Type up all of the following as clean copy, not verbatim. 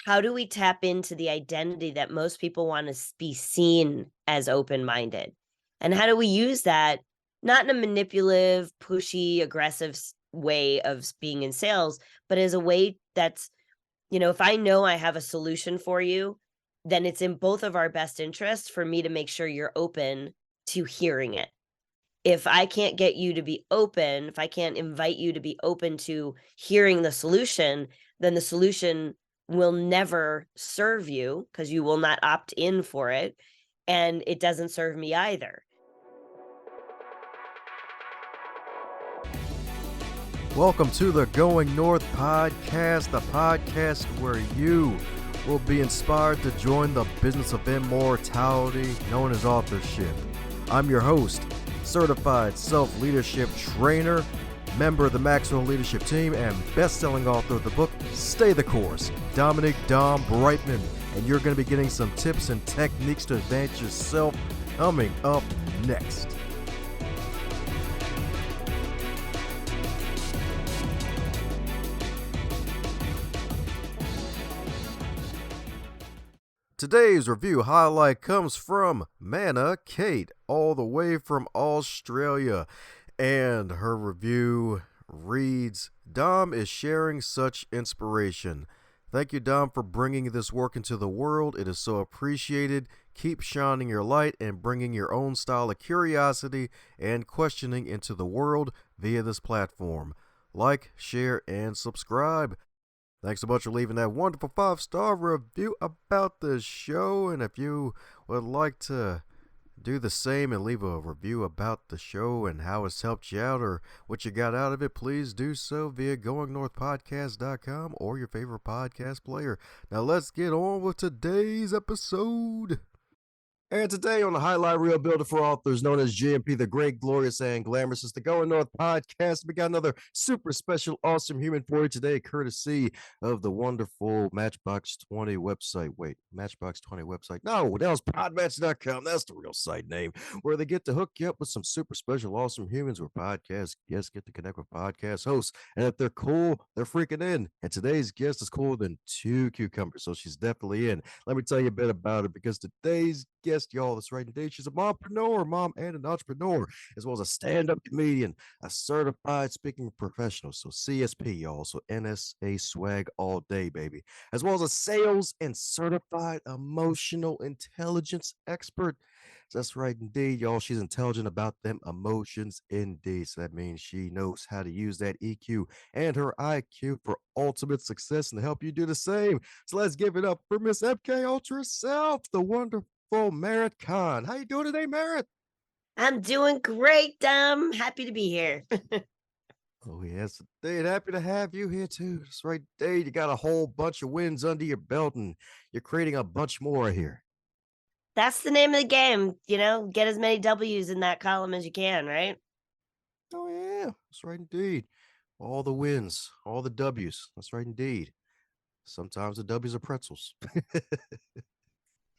how do we tap into the identity that most people want to be seen as open-minded? And how do we use that not in a manipulative, pushy, aggressive way of being in sales, but as a way that's, if I know I have a solution for you, then it's in both of our best interests for me to make sure you're open to hearing it. If I can't get you to be open, if I can't invite you to be open to hearing the solution, then the solution will never serve you because you will not opt in for it. And it doesn't serve me either. Welcome to the Going North podcast, the podcast where you will be inspired to join the business of immortality known as authorship. I'm your host, certified self-leadership trainer, member of the Maxwell Leadership Team, and best-selling author of the book, Stay the Course, DomBrightmon. And you're going to be getting some tips and techniques to advance yourself coming up next. Today's review highlight comes from Mana Kate, all the way from Australia, and her review reads, Dom is sharing such inspiration. Thank you, Dom, for bringing this work into the world. It is so appreciated. Keep shining your light and bringing your own style of curiosity and questioning into the world via this platform. Like, share, and subscribe. Thanks so much for leaving that wonderful 5-star review about the show. And if you would like to do the same and leave a review about the show and how it's helped you out or what you got out of it, please do so via goingnorthpodcast.com or your favorite podcast player. Now let's get on with today's episode. And today on the Highlight Reel Builder for Authors, known as GMP, the Great, Glorious, and Glamorous, is the Going North podcast. We got another super special, awesome human for you today, courtesy of the wonderful Matchbox 20 website. Wait, Matchbox 20 website? No, that was podmatch.com. That's the real site name, where they get to hook you up with some super special, awesome humans where podcast guests get to connect with podcast hosts. And if they're cool, they're freaking in. And today's guest is cooler than two cucumbers, so she's definitely in. Let me tell you a bit about it, because today's guest, y'all, that's right indeed, she's a mompreneur, mom and an entrepreneur, as well as a stand-up comedian, a certified speaking professional, so CSP, y'all, so NSA swag all day, baby, as well as a sales and certified emotional intelligence expert. That's right indeed, y'all. She's intelligent about them emotions indeed. So that means she knows how to use that EQ and her IQ for ultimate success and to help you do the same. So let's give it up for Miss MK Ultra herself, the wonderful Merit Kahn. How you doing today, Merit? I'm doing great, Dom. Happy to be here. Oh, yes, indeed. Happy to have you here, too. That's right, Dave. You got a whole bunch of wins under your belt, and you're creating a bunch more here. That's the name of the game, get as many W's in that column as you can, right? Oh, yeah. That's right, indeed. All the wins, all the W's. That's right, indeed. Sometimes the W's are pretzels.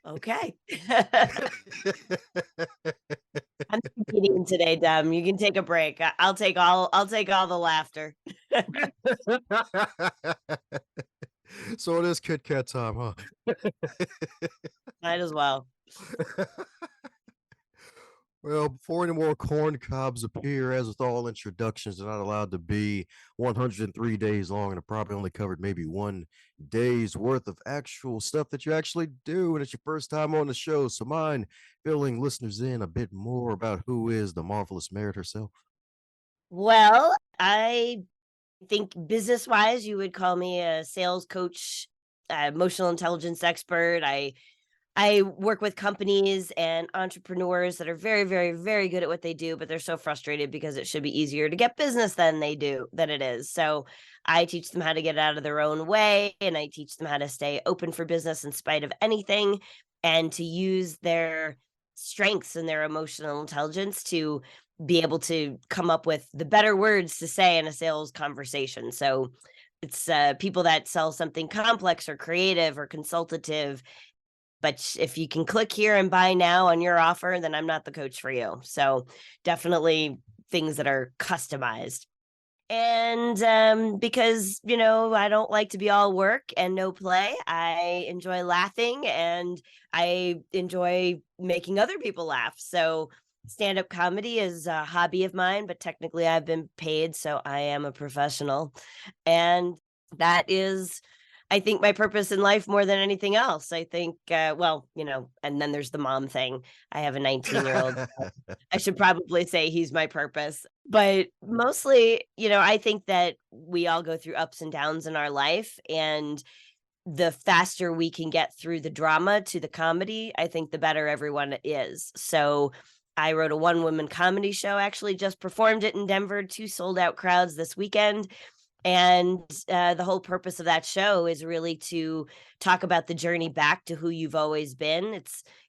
Okay. I'm competing today, Dom. You can take a break. I'll take all the laughter. So it is Kit Kat time, huh? Might as well. Well, before any more corn cobs appear, as with all introductions, they're not allowed to be 103 days long, and it probably only covered maybe 1 day's worth of actual stuff that you actually do, and it's your first time on the show. So mind filling listeners in a bit more about who is the marvelous Merit herself. Well, I think business-wise, you would call me a sales coach, emotional intelligence expert. I work with companies and entrepreneurs that are very, very, very good at what they do, but they're so frustrated because it should be easier to get business than it is. So I teach them how to get out of their own way, and I teach them how to stay open for business in spite of anything, and to use their strengths and their emotional intelligence to be able to come up with the better words to say in a sales conversation. So it's people that sell something complex or creative or consultative, but if you can click here and buy now on your offer, then I'm not the coach for you. So definitely things that are customized. And because, I don't like to be all work and no play. I enjoy laughing and I enjoy making other people laugh. So stand-up comedy is a hobby of mine, but technically I've been paid, so I am a professional. And that is, I think, my purpose in life more than anything else. I think, and then there's the mom thing. I have a 19-year-old. I should probably say he's my purpose. But mostly, I think that we all go through ups and downs in our life. And the faster we can get through the drama to the comedy, I think the better everyone is. So I wrote a one-woman comedy show, actually just performed it in Denver, 2 sold-out crowds this weekend. And the whole purpose of that show is really to talk about the journey back to who you've always been.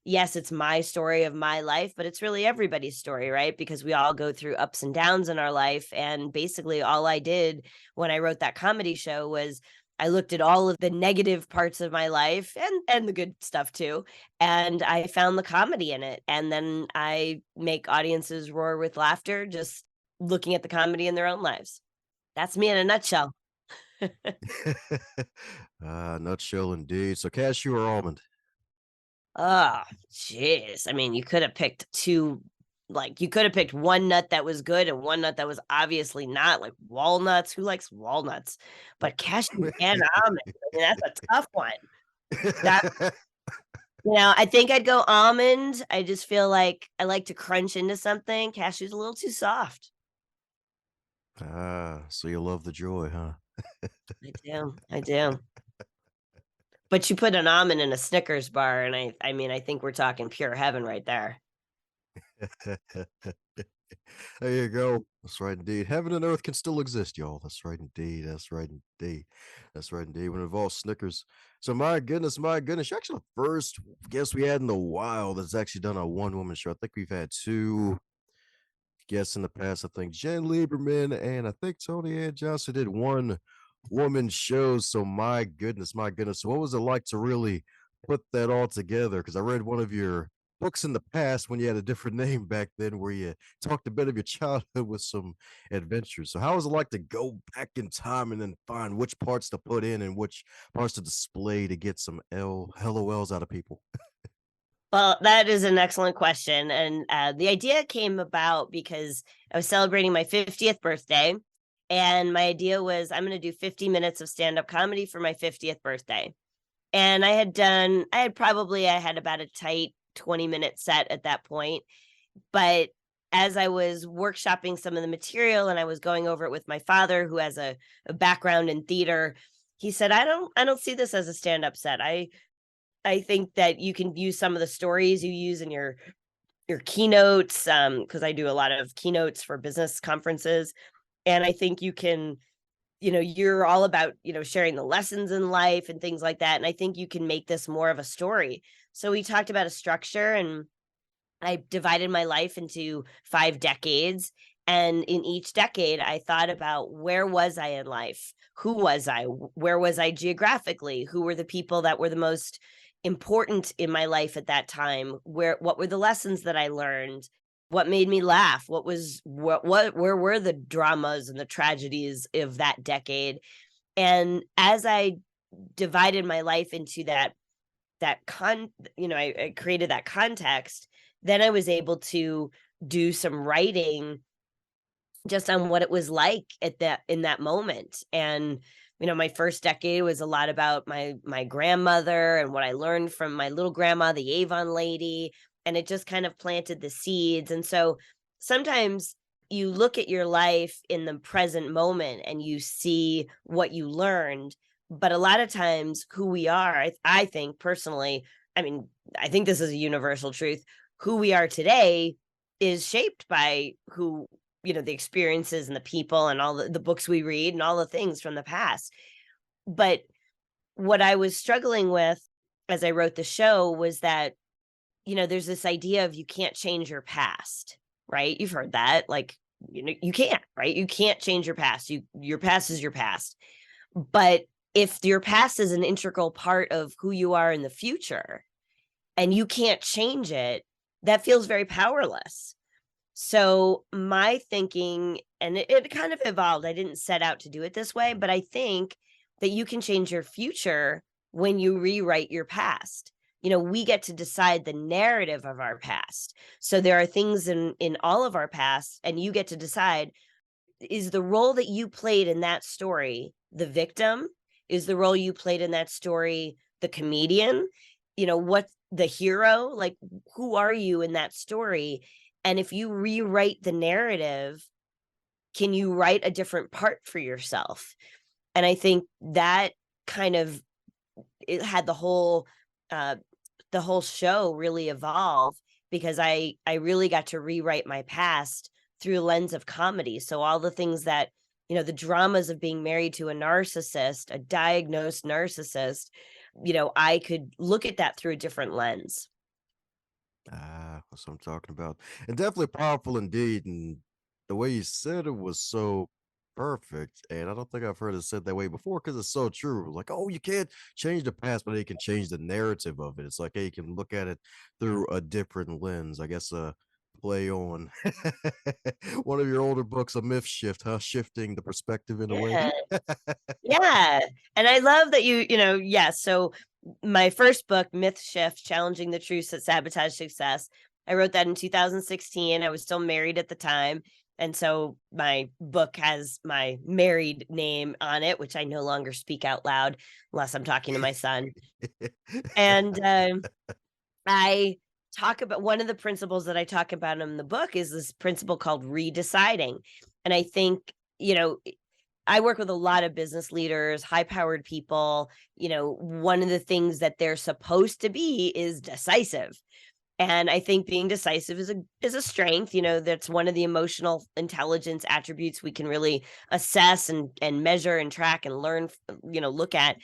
Yes, it's my story of my life, but it's really everybody's story, right? Because we all go through ups and downs in our life. And basically, all I did when I wrote that comedy show was I looked at all of the negative parts of my life and the good stuff too. And I found the comedy in it. And then I make audiences roar with laughter just looking at the comedy in their own lives. That's me in a nutshell. Nutshell indeed. So cashew or almond? Oh, jeez. I mean, you could have picked 2, you could have picked one nut that was good and one nut that was obviously not, like walnuts. Who likes walnuts? But cashew and almond, I mean, that's a tough one. That I think I'd go almond. I just feel like I like to crunch into something. Cashew's a little too soft. So you love the joy, huh? I do. I do. But you put an almond in a Snickers bar, and I mean, I think we're talking pure heaven right there. There you go. That's right indeed. Heaven and earth can still exist, y'all. That's right indeed. That's right indeed. That's right indeed. When it involves Snickers. So my goodness, my goodness. You're actually the first guest we had in a while that's actually done a one-woman show. I think we've had 2 guests in the past. I think Jen Lieberman and I think Tony Ann Johnson did one woman show. So my goodness, my goodness. So what was it like to really put that all together? Because I read one of your books in the past when you had a different name back then, where you talked a bit of your childhood with some adventures. So how was it like to go back in time and then find which parts to put in and which parts to display to get some LOLs out of people? Well, that is an excellent question, and, the idea came about because I was celebrating my 50th birthday, and my idea was I'm gonna do 50 minutes of stand-up comedy for my 50th birthday, and I had about a tight 20-minute set at that point, but as I was workshopping some of the material and I was going over it with my father, who has a background in theater, he said, "I don't see this as a stand-up set. I think that you can use some of the stories you use in your keynotes, because I do a lot of keynotes for business conferences, and I think you can, you're all about, sharing the lessons in life and things like that, and I think you can make this more of a story." So we talked about a structure, and I divided my life into 5 decades, and in each decade, I thought about where was I in life? Who was I? Where was I geographically? Who were the people that were the most important in my life at that time? What were the lessons that I learned? What made me laugh? Where were the dramas and the tragedies of that decade? And as I divided my life into I created that context, then I was able to do some writing just on what it was like at that in that moment. And my first decade was a lot about my grandmother and what I learned from my little grandma, the Avon lady, and it just kind of planted the seeds. And so sometimes you look at your life in the present moment and you see what you learned, but a lot of times who we are, I think personally, I mean, I think this is a universal truth. Who we are today is shaped by the experiences and the people and all the books we read and all the things from the past. But what I was struggling with as I wrote the show was that, there's this idea of you can't change your past, right? You've heard that. Like, you can't, right? You can't change your past. Your past is your past. But if your past is an integral part of who you are in the future and you can't change it, that feels very powerless. So my thinking and it kind of evolved. I didn't set out to do it this way, but I think that you can change your future when you rewrite your past. We get to decide the narrative of our past. So there are things in all of our past, and you get to decide, is the role that you played in that story the victim? Is the role you played in that story the comedian? What the hero? Like, who are you in that story? And if you rewrite the narrative, can you write a different part for yourself? And I think that kind of it had the whole show really evolve because I really got to rewrite my past through a lens of comedy. So all the things that, the dramas of being married to a narcissist, a diagnosed narcissist, I could look at that through a different lens. That's what I'm talking about. And definitely powerful indeed. And the way you said it was so perfect. And I don't think I've heard it said that way before because it's so true. Like, oh, you can't change the past, but you can change the narrative of it. It's like, hey, you can look at it through a different lens. I guess play on one of your older books, A Myth Shift, huh? Shifting the perspective in a way. Yeah. Yeah. And I love that yes. So my first book, Myth Shift, Challenging the Truths That Sabotage Success, I wrote that in 2016. I was still married at the time. And so my book has my married name on it, which I no longer speak out loud unless I'm talking to my son. And I talk about one of the principles that I talk about in the book is this principle called redeciding. And I think, I work with a lot of business leaders, high powered people. One of the things that they're supposed to be is decisive. And I think being decisive is a strength. That's one of the emotional intelligence attributes we can really assess and measure and track and learn, look at.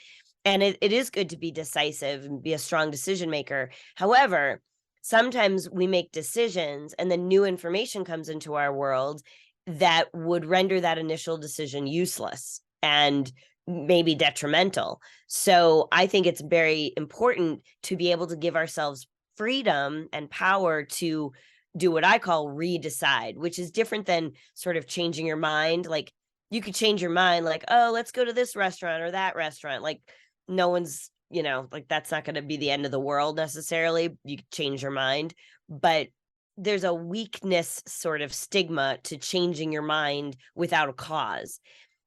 And it is good to be decisive and be a strong decision maker. However, sometimes we make decisions and then new information comes into our world that would render that initial decision useless and maybe detrimental. So I think it's very important to be able to give ourselves freedom and power to do what I call redecide, which is different than sort of changing your mind. Like, you could change your mind, like, oh, let's go to this restaurant or that restaurant. Like, no one's, like, that's not going to be the end of the world necessarily. You could change your mind, but there's a weakness sort of stigma to changing your mind without a cause.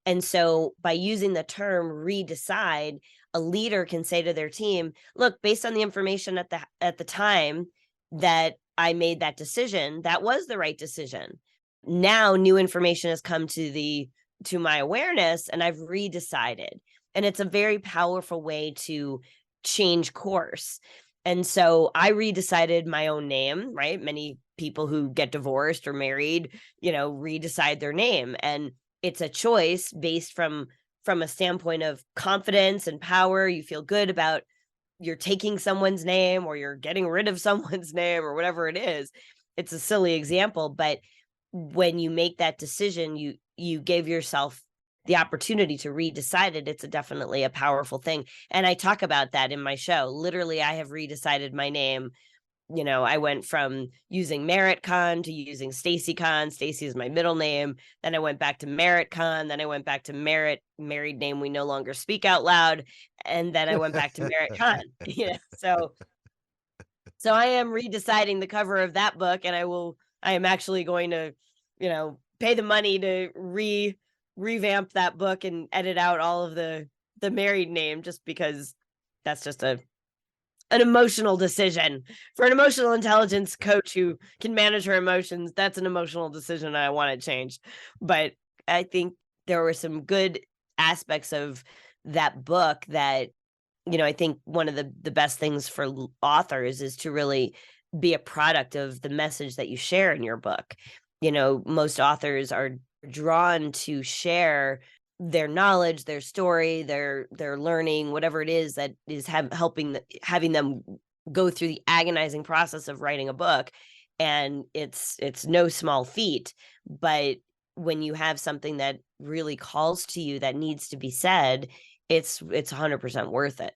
And so by using the term redecide, a leader can say to their team, look, based on the information at the time that I made that decision, that was the right decision. Now new information has come to my awareness and I've redecided. And it's a very powerful way to change course. And so I redecided my own name, right? Many people who get divorced or married, redecide their name. And it's a choice based from a standpoint of confidence and power. You feel good about you're taking someone's name or you're getting rid of someone's name or whatever it is. It's a silly example, but when you make that decision, you gave yourself the opportunity to redecide it. It's definitely a powerful thing. And I talk about that in my show. Literally, I have redecided my name. I went from using Merit Kahn to using Stacy Kahn. Stacy is my middle name. Then I went back to Merit Kahn. Then I went back to Merit, married name we no longer speak out loud. And then I went back to Merit Kahn. So I am redeciding the cover of that book, and I am actually going to, pay the money to revamp that book and edit out all of the married name, just because that's just an emotional decision. For an emotional intelligence coach who can manage her emotions, that's an emotional decision I want to change. But I think there were some good aspects of that book that, I think one of the best things for authors is to really be a product of the message that you share in your book. Most authors are drawn to share their knowledge, their story, their learning, whatever it is that is having them go through the agonizing process of writing a book. And it's no small feat, but when you have something that really calls to you that needs to be said, it's 100% worth it.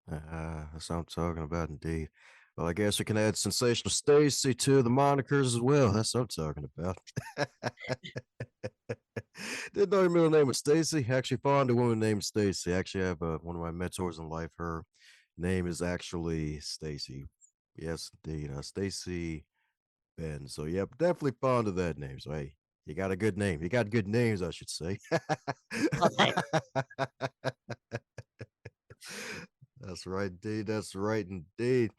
That's what I'm talking about, indeed. Well, I guess we can add Sensational Stacy to the monikers as well. That's what I'm talking about. Didn't know your middle name was Stacy. Actually, found a woman named Stacy. Actually, I have one of my mentors in life. Her name is actually Stacy. Yes, indeed. Stacy Ben. So, yep, definitely fond of that name. So, hey, you got a good name. You got good names, I should say. Well, thanks. That's right, indeed. That's right, indeed.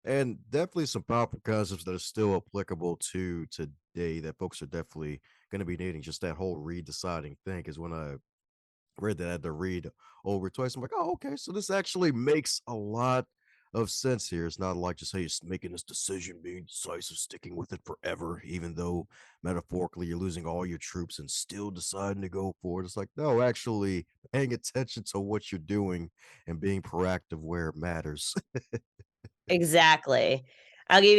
And definitely some powerful concepts that are still applicable to today that folks are definitely going to be needing. Just that whole read deciding thing. Because when I read that, I had to read over twice. I'm like, oh, okay. So this actually makes a lot of sense here. It's not like just, hey, it's making this decision, being decisive, sticking with it forever, even though metaphorically you're losing all your troops and still deciding to go for it. It's like, no, actually paying attention to what you're doing and being proactive where it matters. Exactly. I'll give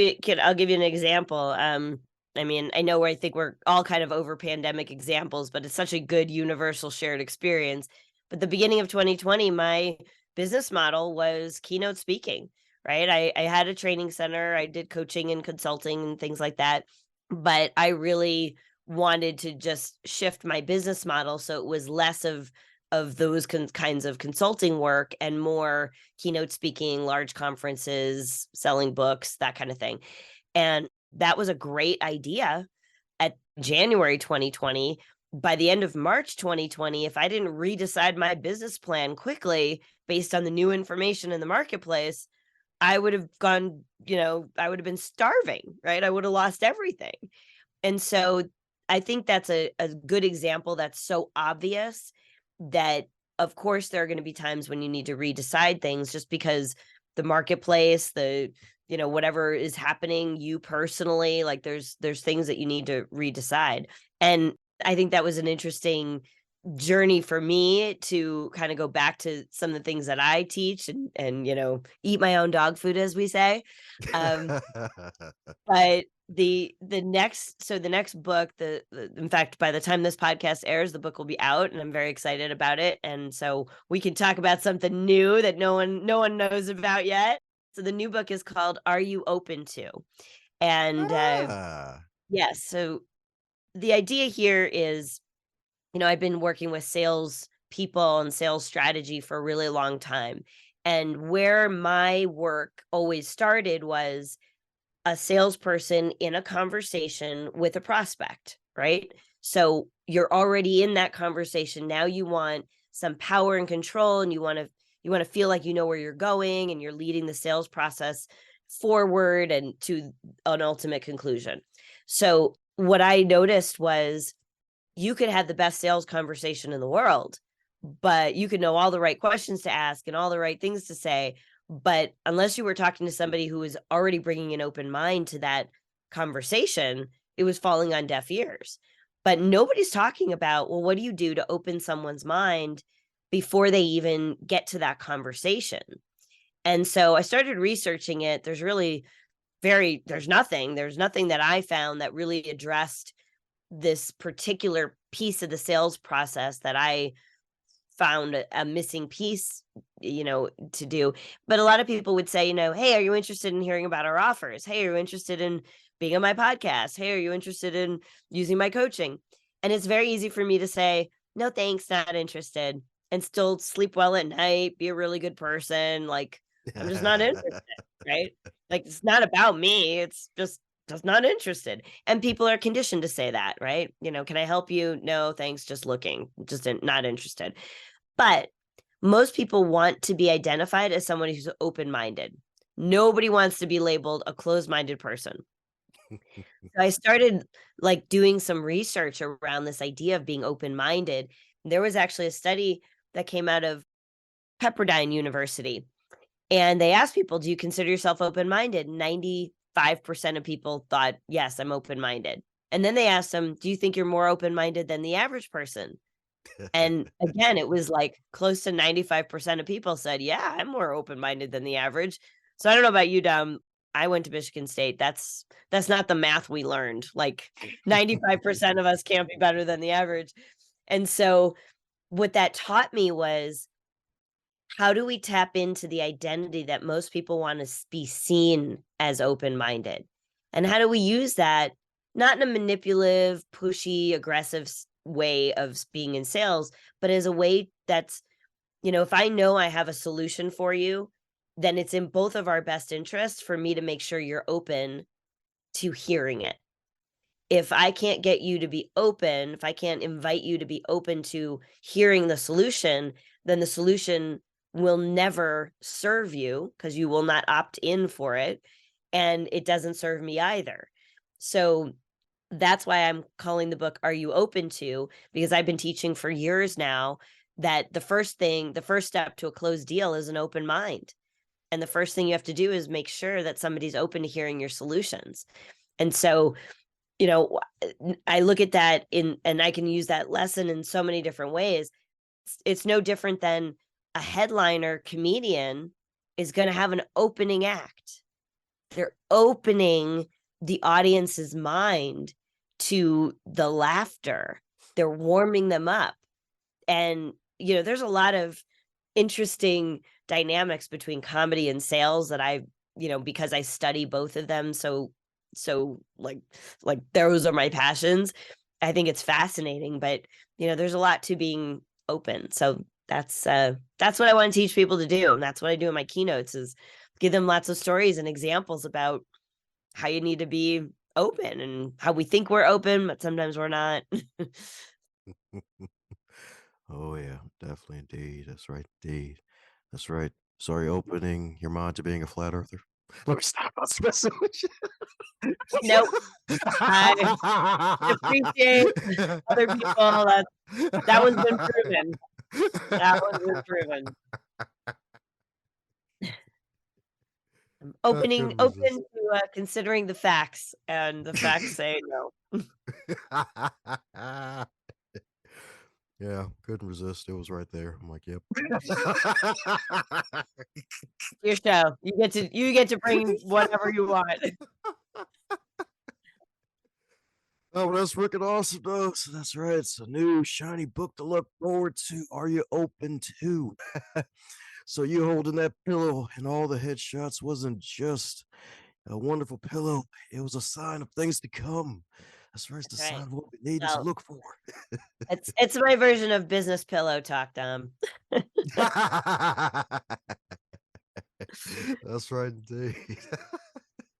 you an example. I mean, I know where I think we're all kind of over pandemic examples, but it's such a good universal shared experience. But the beginning of 2020, my business model was keynote speaking, right? I had a training center, I did coaching and consulting and things like that, but I really wanted to just shift my business model so it was less of those kinds of consulting work and more keynote speaking, large conferences, selling books, that kind of thing. And that was a great idea at January 2020. By the end of March 2020, if I didn't redecide my business plan quickly based on the new information in the marketplace, I would have gone, I would have been starving, right? I would have lost everything. And so I think that's a good example that's so obvious that, of course, there are going to be times when you need to redecide things just because the marketplace, whatever is happening, you personally, like there's things that you need to redecide. And I think that was an interesting journey for me to kind of go back to some of the things that I teach and eat my own dog food, as we say. Um, but the next book, in fact, by the time this podcast airs, the book will be out, and I'm very excited about it. And so we can talk about something new that no one knows about yet. So the new book is called Are You Open To? And Ah. yes, so the idea here is, I've been working with sales people and sales strategy for a really long time. And where my work always started was a salesperson in a conversation with a prospect, right? So you're already in that conversation. Now you want some power and control, and you want to feel like you know where you're going and you're leading the sales process forward and to an ultimate conclusion. So what I noticed was you could have the best sales conversation in the world, but you could know all the right questions to ask and all the right things to say. But unless you were talking to somebody who was already bringing an open mind to that conversation, it was falling on deaf ears. But nobody's talking about, well, what do you do to open someone's mind before they even get to that conversation? And so I started researching it. There's nothing that I found that really addressed this particular piece of the sales process that I found a missing piece, to do. But a lot of people would say, hey, are you interested in hearing about our offers? Hey, are you interested in being on my podcast? Hey, are you interested in using my coaching? And it's very easy for me to say, no, thanks, not interested, and still sleep well at night, be a really good person. Like, I'm just not interested, right? Like, it's not about me. It's just not interested. And people are conditioned to say that, right? Can I help you? No, thanks. Just looking, not interested. But most people want to be identified as someone who's open-minded. Nobody wants to be labeled a closed-minded person. So I started like doing some research around this idea of being open-minded. There was actually a study that came out of Pepperdine University, and they asked people, do you consider yourself open-minded? 95% of people thought, yes, I'm open-minded. And then they asked them, do you think you're more open-minded than the average person? And again, it was like close to 95% of people said, yeah, I'm more open-minded than the average. So I don't know about you, Dom. I went to Michigan State. That's not the math we learned. Like 95% of us can't be better than the average. And so what that taught me was how do we tap into the identity that most people want to be seen as open-minded? And how do we use that not in a manipulative, pushy, aggressive way of being in sales, but as a way that's, if I know I have a solution for you, then it's in both of our best interests for me to make sure you're open to hearing it. If I can't get you to be open, if I can't invite you to be open to hearing the solution, then the solution will never serve you because you will not opt in for it. And it doesn't serve me either. So that's why I'm calling the book Are You Open To? Because I've been teaching for years now that the first step to a closed deal is an open mind. And the first thing you have to do is make sure that somebody's open to hearing your solutions. And so I look at that and I can use that lesson in so many different ways. It's no different than a headliner comedian is going to have an opening act. They're opening the audience's mind to the laughter. They're warming them up. And, there's a lot of interesting dynamics between comedy and sales that because I study both of them so like those are my passions. I think it's fascinating, but there's a lot to being open. So that's what I want to teach people to do. And that's what I do in my keynotes is give them lots of stories and examples about how you need to be open and how we think we're open, but sometimes we're not. Oh yeah, definitely indeed. That's right, indeed. That's right. Sorry, opening your mind to being a flat earther. Let me stop. I was messing with Nope. I appreciate other people. That one's been proven. That one's been proven. I'm I couldn't open resist. to, considering the facts, and the facts say no. Yeah, couldn't resist. It was right there. I'm like, yep. Your show. You get to bring whatever you want. Oh, well, that's freaking awesome, though. So that's right. It's a new shiny book to look forward to. Are you open to? So you holding that pillow and all the headshots wasn't just a wonderful pillow. It was a sign of things to come. That's right. It's the That's sign right. of what we needed to Well, look for. it's my version of business pillow talk, Dom. That's right, indeed.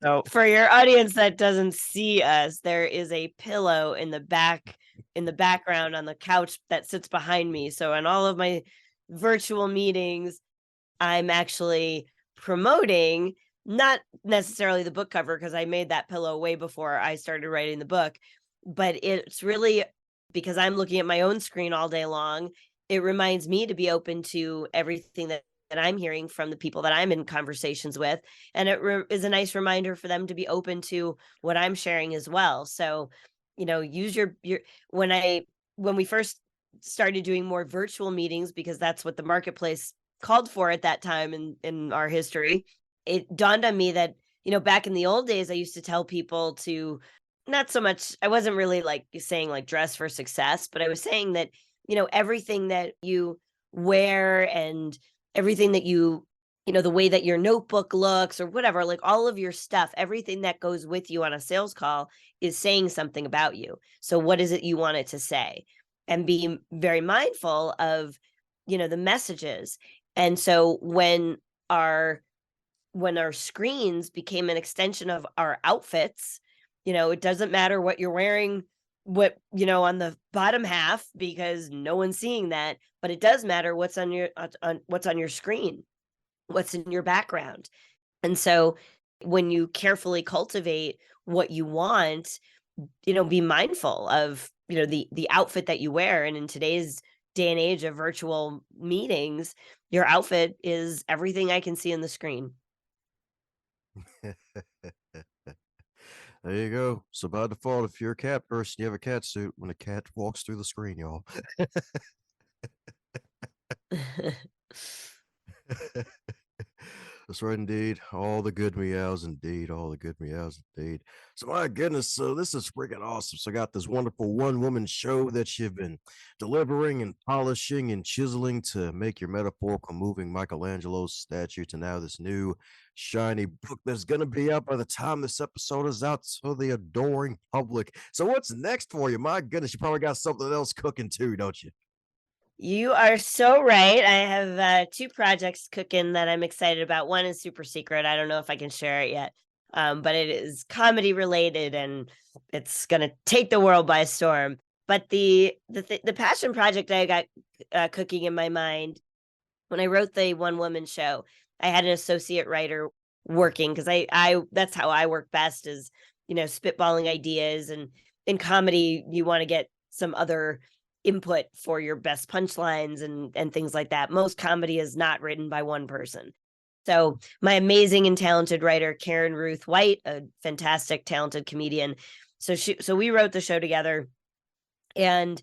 So, for your audience that doesn't see us, there is a pillow in the background on the couch that sits behind me. So, in all of my virtual meetings, I'm actually promoting not necessarily the book cover because I made that pillow way before I started writing the book, but it's really because I'm looking at my own screen all day long. It reminds me to be open to everything that I'm hearing from the people that I'm in conversations with, and is a nice reminder for them to be open to what I'm sharing as well. So, use your when I when we first started doing more virtual meetings because that's what the marketplace called for at that time in our history, it dawned on me that, back in the old days, I used to tell people to not so much, I wasn't really like saying like dress for success, but I was saying that, everything that you wear and everything that the way that your notebook looks or whatever, like all of your stuff, everything that goes with you on a sales call is saying something about you. So what is it you want it to say? And be very mindful of, the messages. And so when our screens became an extension of our outfits, it doesn't matter what you're wearing, what, on the bottom half, because no one's seeing that, but it does matter what's what's on your screen, what's in your background. And so when you carefully cultivate what you want, be mindful of, the outfit that you wear. And in today's day and age of virtual meetings, your outfit is everything I can see in the screen. There you go. So by default, if you're a cat person, you have a cat suit when a cat walks through the screen, y'all. That's right, indeed. All the good meows, indeed. All the good meows, indeed. So, my goodness, so this is freaking awesome. So, I got this wonderful one woman show that you've been delivering and polishing and chiseling to make your metaphorical moving Michelangelo's statue to now this new shiny book that's going to be out by the time this episode is out to the adoring public. So, what's next for you? My goodness, you probably got something else cooking too, don't you? You are so right. I have two projects cooking that I'm excited about. One is super secret. I don't know if I can share it yet, but it is comedy related and it's going to take the world by storm. But the passion project I got cooking in my mind when I wrote the one woman show, I had an associate writer working because I that's how I work best is spitballing ideas, and in comedy you want to get some other input for your best punchlines and things like that. Most comedy is not written by one person. So my amazing and talented writer Karen Ruth White, a fantastic talented comedian, so we wrote the show together, and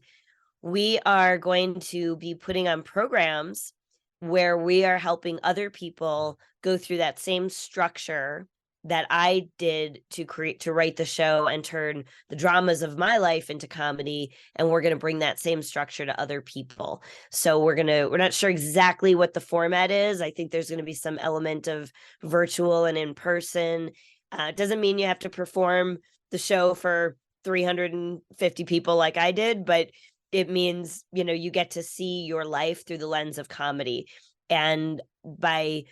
we are going to be putting on programs where we are helping other people go through that same structure that I did to write the show and turn the dramas of my life into comedy, and we're going to bring that same structure to other people. So we're not sure exactly what the format is. I think there's going to be some element of virtual and in person. It doesn't mean you have to perform the show for 350 people like I did, but it means, you get to see your life through the lens of comedy. And by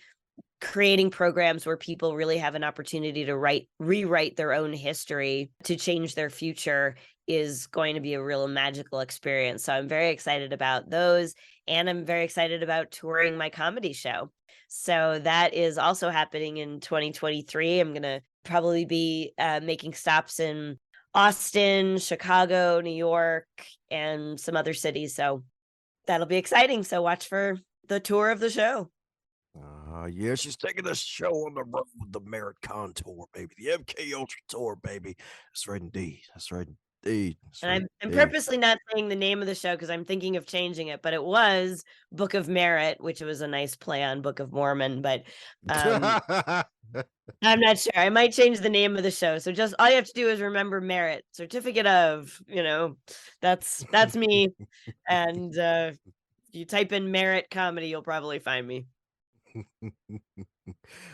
creating programs where people really have an opportunity to rewrite their own history to change their future is going to be a real magical experience. So I'm very excited about those. And I'm very excited about touring my comedy show. So that is also happening in 2023. I'm going to probably be making stops in Austin, Chicago, New York, and some other cities. So that'll be exciting. So watch for the tour of the show. Yeah, she's taking the show on the road, the Merit Kahn tour, baby, the MK Ultra tour, baby. That's right, indeed. That's right, indeed. That's And right, I'm indeed. purposely not saying the name of the show because I'm thinking of changing it, but it was Book of Merit, which was a nice play on Book of Mormon. But I'm not sure. I might change the name of the show. So just all you have to do is remember Merit, certificate of, that's me. And if you type in Merit comedy, you'll probably find me.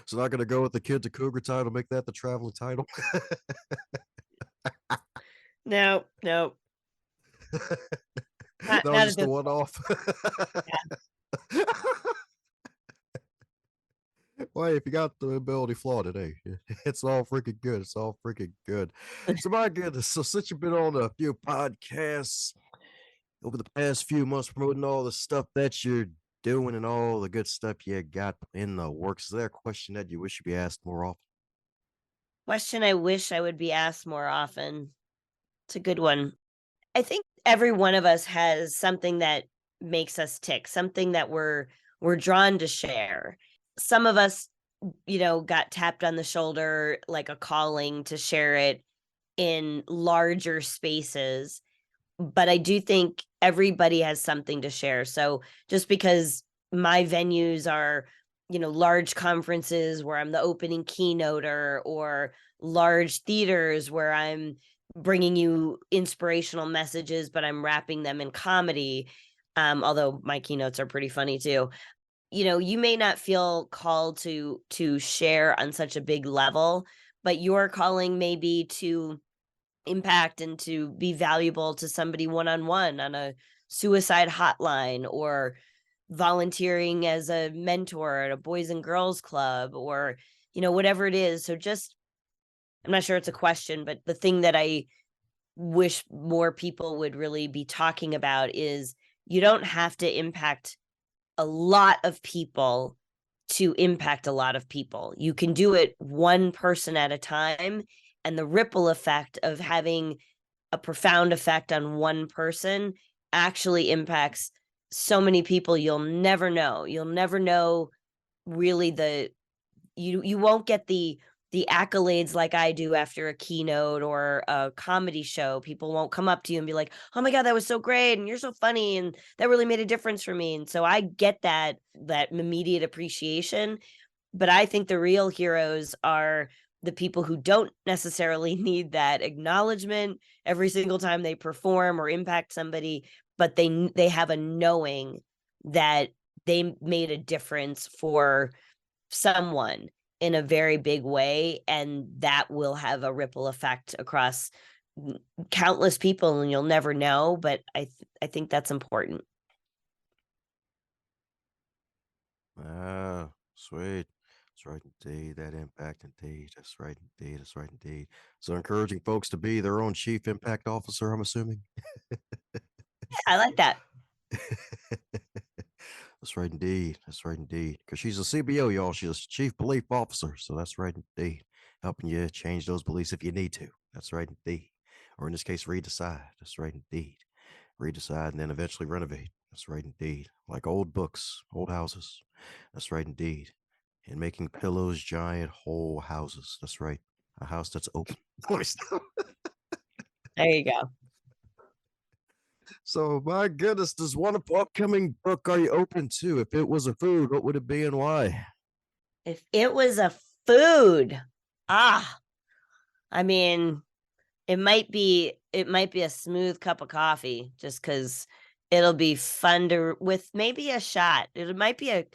So not gonna go with the Kid to Cougar title, make that the traveling title. No, not, That was not at just a this one off. point. Well, hey, if you got the ability flaw today, it's all freaking good. It's all freaking good. Yeah. So my goodness. So since you've been on a few podcasts over the past few months promoting all the stuff that you're doing and all the good stuff you got in the works, is there a question that you wish you'd be asked more often? Question I wish I would be asked more often. It's a good one. I think every one of us has something that makes us tick, something that we're drawn to share. Some of us, got tapped on the shoulder like a calling to share it in larger spaces. But I do think everybody has something to share. So just because my venues are, large conferences where I'm the opening keynoter, or large theaters where I'm bringing you inspirational messages, but I'm wrapping them in comedy. Although my keynotes are pretty funny too. You may not feel called to share on such a big level, but your calling may be to impact and to be valuable to somebody one-on-one on a suicide hotline, or volunteering as a mentor at a boys and girls club, or whatever it is. So just, I'm not sure it's a question, but the thing that I wish more people would really be talking about is you don't have to impact a lot of people to impact a lot of people. You can do it one person at a time, and the ripple effect of having a profound effect on one person actually impacts so many people you'll never know. You'll never know really you won't get the accolades like I do after a keynote or a comedy show. People won't come up to you and be like, "Oh my God, that was so great. And you're so funny. And that really made a difference for me." And so I get that immediate appreciation. But I think the real heroes are the people who don't necessarily need that acknowledgement every single time they perform or impact somebody, but they have a knowing that they made a difference for someone in a very big way, and that will have a ripple effect across countless people, and you'll never know, but I think that's important. Ah, sweet. That's right indeed. That impact indeed. That's right indeed. That's right indeed. So encouraging folks to be their own chief impact officer, I'm assuming. I like that. That's right indeed. That's right indeed. Because she's a CBO, y'all. She's a chief belief officer. So that's right indeed. Helping you change those beliefs if you need to. That's right indeed. Or in this case, redecide. That's right indeed. Redecide and then eventually renovate. That's right indeed. Like old books, old houses. That's right indeed. And making pillows giant whole houses. That's right. A house that's open. There you go. So my goodness, this wonderful upcoming book are you open to? If it was a food, what would it be and why? If it was a food, ah, I mean, it might be a smooth cup of coffee just because it'll be fun to with maybe a shot. It might be a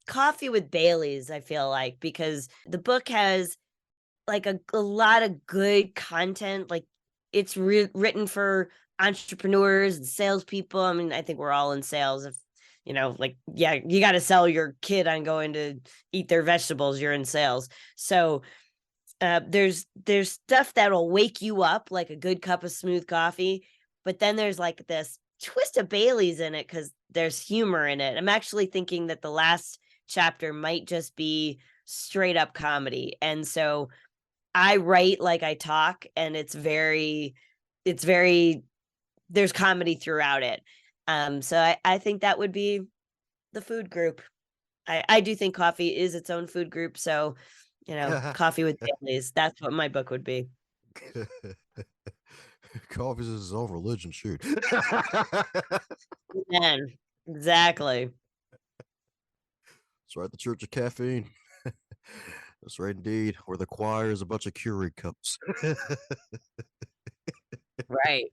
coffee with Baileys, I feel like, because the book has like a lot of good content. Like it's written for entrepreneurs and salespeople. I mean, I think we're all in sales. If like, yeah, you got to sell your kid on going to eat their vegetables. You're in sales, so there's stuff that'll wake you up like a good cup of smooth coffee, but then there's like this twist of Bailey's in it because there's humor in it. I'm actually thinking that the last chapter might just be straight up comedy, and so I write like I talk, and it's very there's comedy throughout it. So I think that would be the food group. I do think coffee is its own food group, so coffee with Baileys. That's what my book would be. Coffee's his own religion. Shoot. Man, exactly. That's right. The Church of Caffeine. That's right, indeed. Where the choir is a bunch of Keurig cups. Right.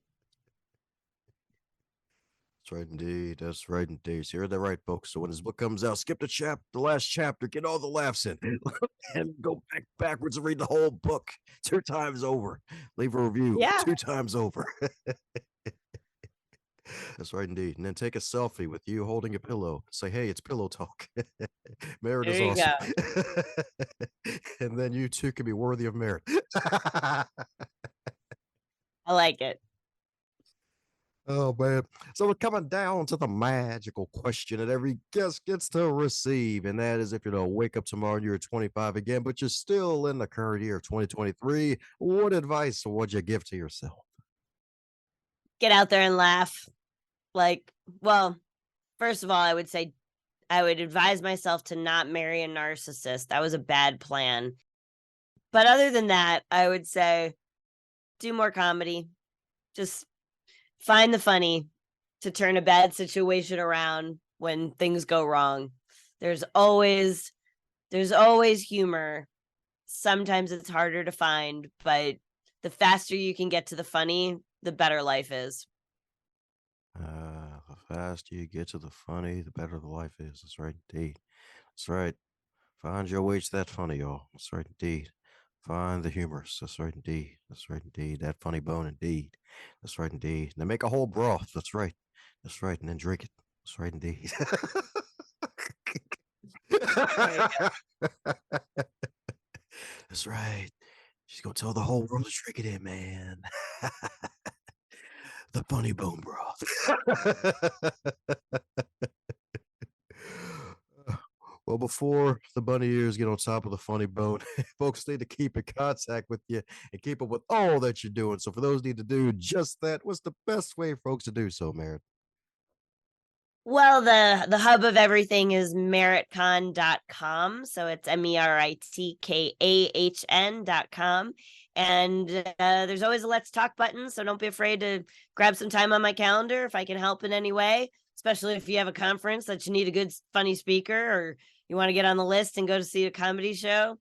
That's right, indeed. That's right, indeed. So you heard that right, folks. So when this book comes out, skip the last chapter, get all the laughs in, and go backwards and read the whole book 2 times over. Leave a review Yeah, 2 times over. That's right, indeed. And then take a selfie with you holding a pillow. Say, hey, it's pillow talk. Merit is there you go. awesome. And then you too can be worthy of merit. I like it. Oh man. So we're coming down to the magical question that every guest gets to receive. And that is if you're to wake up tomorrow and you're 25 again, but you're still in the current year of 2023, what advice would you give to yourself? Get out there and laugh. Like, well, first of all, I would advise myself to not marry a narcissist. That was a bad plan. But other than that, I would say do more comedy. Just find the funny to turn a bad situation around when things go wrong. There's always there's always humor. Sometimes it's harder to find, but the faster you can get to the funny, the better life is. The faster you get to the funny, the better the life is. That's right, indeed. That's right. Find your way to that funny, y'all. That's right, indeed. Find the humorous. That's right, indeed. That's right, indeed. That funny bone, indeed. That's right, indeed. Now make a whole broth. That's right. That's right. And then drink it. That's right, indeed. There you That's right. She's gonna tell the whole world to drink it in, man. The funny bone broth. Well, before the bunny ears get on top of the funny bone, folks need to keep in contact with you and keep up with all that you're doing. So, for those who need to do just that, what's the best way, folks, to do so, Merritt? Well, the hub of everything is meritkahn.com. So it's MERITKAHN.com. And there's always a let's talk button. So don't be afraid to grab some time on my calendar if I can help in any way. especially if you have a conference that you need a good, funny speaker, or you want to get on the list and go to see a comedy show.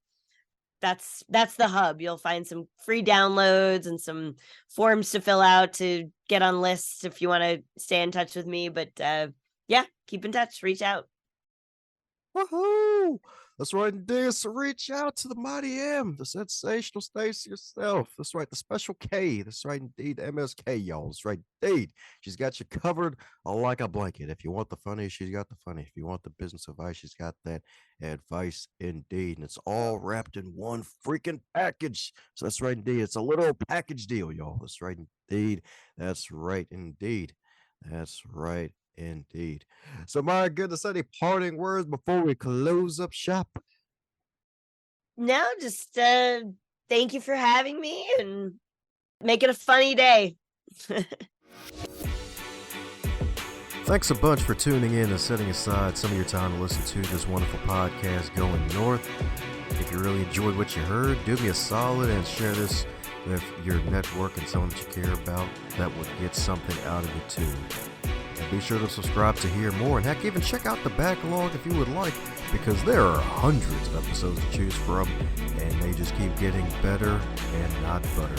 That's the hub. You'll find some free downloads and some forms to fill out to get on lists if you want to stay in touch with me. But yeah, keep in touch, reach out. Woohoo! That's right, indeed. So reach out to the mighty M, the sensational Stacy yourself. That's right, the special K. That's right, indeed, MSK, y'all. That's right, indeed. She's got you covered like a blanket. If you want the funny, she's got the funny. If you want the business advice, she's got that advice, indeed. And it's all wrapped in one freaking package. So that's right, indeed. It's a little package deal, y'all. That's right, indeed. That's right, indeed. That's right, indeed. So, my goodness, any parting words before we close up shop? No, just thank you for having me and make it a funny day. Thanks a bunch for tuning in and setting aside some of your time to listen to this wonderful podcast going north. If you really enjoyed what you heard, do me a solid and share this with your network and someone that you care about that would get something out of it too. And be sure to subscribe to hear more, and heck, even check out the backlog if you would like, because there are hundreds of episodes to choose from, and they just keep getting better and not butter.